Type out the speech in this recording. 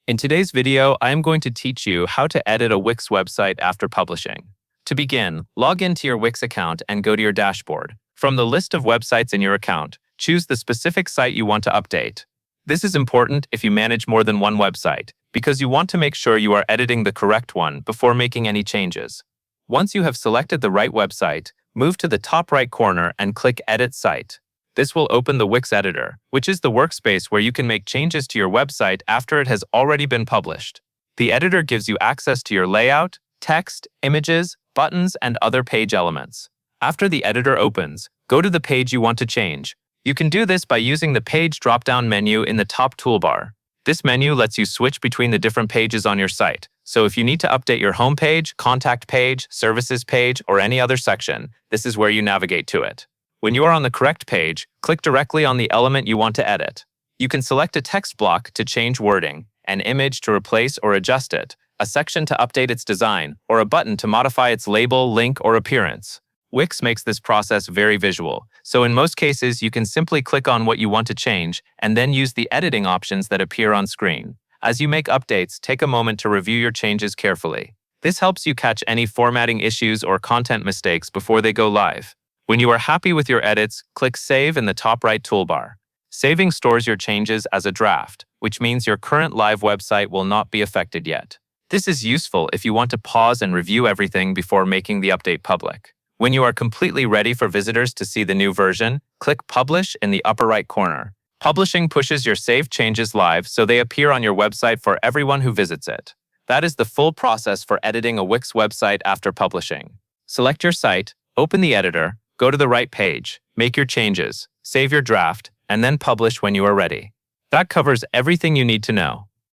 In today's video, I am going to teach you how to edit a Wix website after publishing. To begin, log into your Wix account and go to your dashboard. From the list of websites in your account, choose the specific site you want to update. This is important if you manage more than one website, because you want to make sure you are editing the correct one before making any changes. Once you have selected the right website, move to the top right corner and click Edit Site. This will open the Wix editor, which is the workspace where you can make changes to your website after it has already been published. The editor gives you access to your layout, text, images, buttons, and other page elements. After the editor opens, go to the page you want to change. You can do this by using the Page drop-down menu in the top toolbar. This menu lets you switch between the different pages on your site. So if you need to update your home page, contact page, services page, or any other section, this is where you navigate to it. When you are on the correct page, click directly on the element you want to edit. You can select a text block to change wording, an image to replace or adjust it, a section to update its design, or a button to modify its label, link, or appearance. Wix makes this process very visual, so in most cases you can simply click on what you want to change and then use the editing options that appear on screen. As you make updates, take a moment to review your changes carefully. This helps you catch any formatting issues or content mistakes before they go live. When you are happy with your edits, click Save in the top right toolbar. Saving stores your changes as a draft, which means your current live website will not be affected yet. This is useful if you want to pause and review everything before making the update public. When you are completely ready for visitors to see the new version, click Publish in the upper right corner. Publishing pushes your saved changes live so they appear on your website for everyone who visits it. That is the full process for editing a Wix website after publishing. Select your site, open the editor, go to the right page, make your changes, save your draft, and then publish when you are ready. That covers everything you need to know.